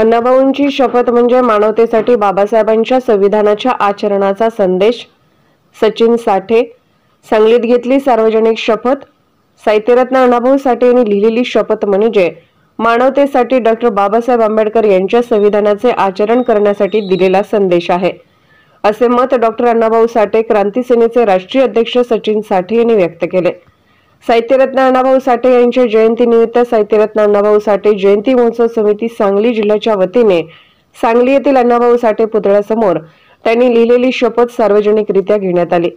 अण्णाभाऊंची शपथ म्हणजे मानवतेसाठी बाबासाहेबांच्या संविधानाच्या आचरणाचा संदेश। सचिन साठे। सांगलीत घेतली सार्वजनिक शपथ। साहित्यरत्न अण्णाभाऊ साठे यांनी लिहिलेली शपथ म्हणजे मानवतेसाठी डॉक्टर बाबासाहेब आंबेडकर यांच्या संविधानाचे आचरण करण्यासाठी दिलेला संदेश आहे, असे मत डॉक्टर अण्णाभाऊ साठे क्रांती सेनेचे राष्ट्रीय अध्यक्ष सचिन साठे यांनी व्यक्त केले। साहित्यरत्न अण्णाभाऊ साठे यांच्या जयंतीनिमित्त साहित्यरत्न अण्णाभाऊ साठे जयंती महोत्सव समिती सांगली जिल्ह्याच्या वतीने सांगली येथील अण्णाभाऊ साठे पुतळ्यासमोर त्यांनी लिहिलेली शपथ सार्वजनिकरित्या घेण्यात आली।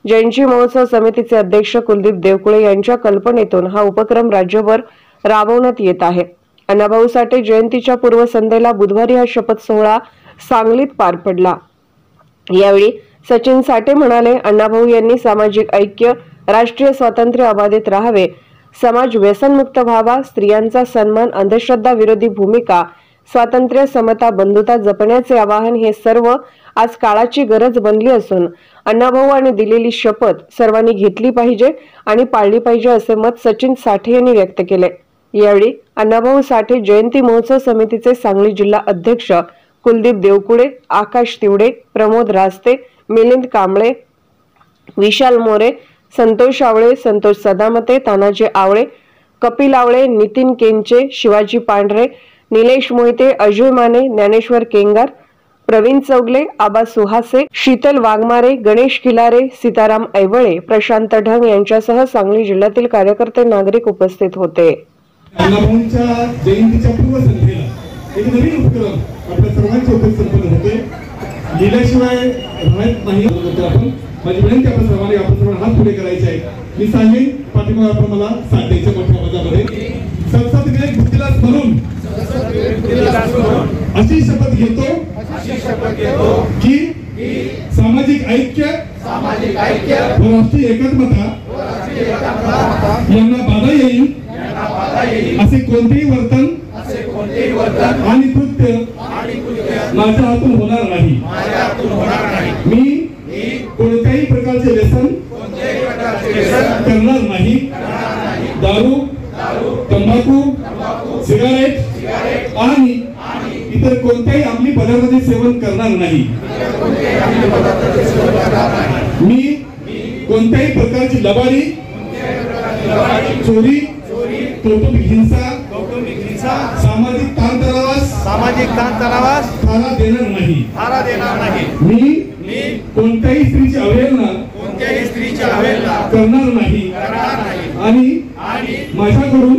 जयंती महोत्सव समितीचे अध्यक्ष कुलदीप देवकुळे यांच्या कल्पनेतून हा उपक्रम राज्यभर राबवण्यात येत आहे। अण्णाभाऊ साठे जयंतीच्या पूर्वसंध्येला बुधवारी हा शपथ सोहळा सांगलीत पार पडला। यावेळी सचिन साठे म्हणाले, अण्णाभाऊ यांनी सामाजिक ऐक्य, राष्ट्रीय स्वातंत्र्य अबाधित राहावे, समाज व्यसनमुक्त व्हावा, स्त्रियांचा सन्मान, अंधश्रद्धा विरोधी भूमिका, स्वातंत्र्य, समता, बंधुता जपण्याचे आवाहन हे सर्व आज काळाची गरज बनली असून अण्णाभाऊ यांनी दिलेली शपथ सर्वांनी घेतली पाहिजे आणि पाळली पाहिजे, असे मत सचिन साठे यांनी व्यक्त केले। यावेळी अण्णाभाऊ साठे जयंती महोत्सव समितीचे सांगली जिल्हा अध्यक्ष कुलदीप देवकुळे, आकाश तिवडे, प्रमोद रास्ते, मिलिंद कांबळे, विशाल मोरे, संतोष आवळे, संतोष सदामते, तानाजी आवळे, कपिल आवळे, नितीन केंचे, शिवाजी पांढरे, निलेश मोहिते, अजय माने, ज्ञानेश्वर केंगार, प्रवीण चौगले, आबा सुहासे, शीतल वाघमारे, गणेश खिलारे, सीताराम ऐवळे, प्रशांत ढंग यांच्यासह सांगली जिल्ह्यातील कार्यकर्ते, नागरिक उपस्थित होते। अण्णाभाऊंच्या जयंतीच्या पूर्वसंध्येला एक नवीन उपक्रम आपल्या सर्वांच्या उपस्थितीत होते, लिहिल्याशिवाय राहत नाही। आपण माझी विनंती आपण सर्वांनी हात पुढे करायचे आहे। मी सांगेन पाठिंबा आपण मला साथ द्यायचं मोठ्या आवाजामध्ये। संसद विवेक बुद्धीलाच म्हणून अशी शपथ घेतो की सामाजिक ऐक्य व राष्ट्रीय एकात्मता यांना बाधा येईल असे कोणतेही वर्तन आणि कृत्य माझ्या हातून होणार नाही। मी कोणत्याही प्रकारचे व्यसन करणार नाही। दारू, तंबाखू, सिगारेट आणि इतर कोणत्याही अंमली पदार्थांचे सेवन करणार नाही। मी कोणत्याही प्रकारची लबाडी, चोरी, कौटुंबिक हिंसा, सामाजिक ताणतणावास थारा देणार नाही। मी कोणत्याही स्त्रीची अवहेलना करणार नाही आणि माझ्याकडून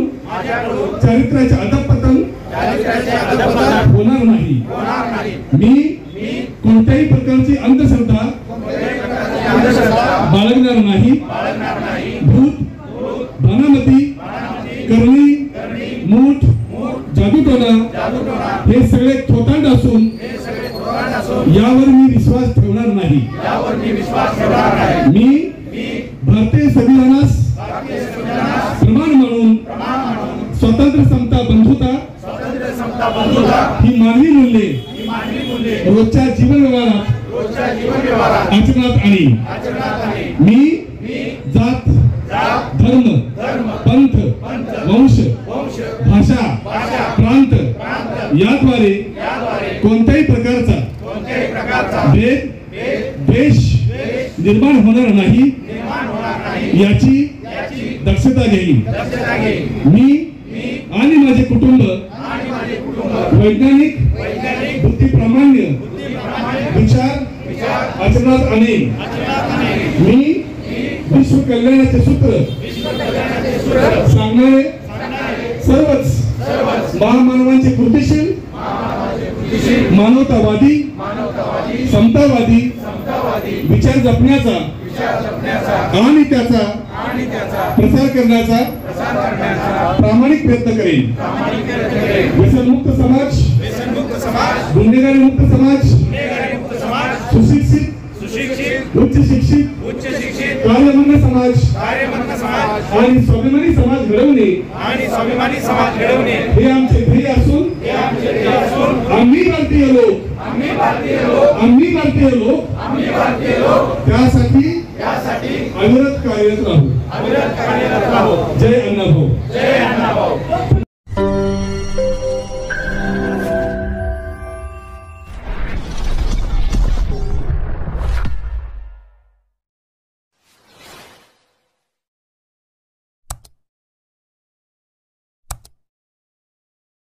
चारित्र्याचे अधःपतन होणार नाही। मी कोणत्याही प्रकारची अंधश्रद्धा बाळगणार नाही। भूत, भानामती, करणी, मूठ, जादूटोना हे सगळे थोतांड असून यावर मी विश्वास ठेवणार नाही। मी भारतीय संविधानास प्रमाण म्हणून स्वातंत्र्य, समता, बंधुता ही मानवी मूल्ये रोजच्या जीवन व्यवहारात आचरणात आणीन। मी जात, धर्म, पंथ, वंश, भाषा, प्रांत याद्वारे कोणत्याही प्रकारचा भेद, द्वेष निर्माण होणार नाही याची दक्षता घेईन। मी आणि माझे कुटुंब वैज्ञानिक बुद्धिप्रामाण्य विचार आचरणात आणेन। मी विश्व कल्याणाचे सूत्र सांगणारे सर्वच महामानवांचे कृतिशील, मानवतावादी, समतावादी विचार जपण्याचा आणि त्याचा प्रसार करण्याचा प्रामाणिक प्रयत्न करेन। व्यसनमुक्त समाज, गुन्हेगारी मुक्त समाज, सुशिक्षित, उच्च शिक्षित, कार्यमग्न समाज आणि स्वाभिमानी समाज घडवणे हे आमचे ध्येय असून आम्ही भारतीय लोक त्यासाठी अविरत कार्यरत राहू। जय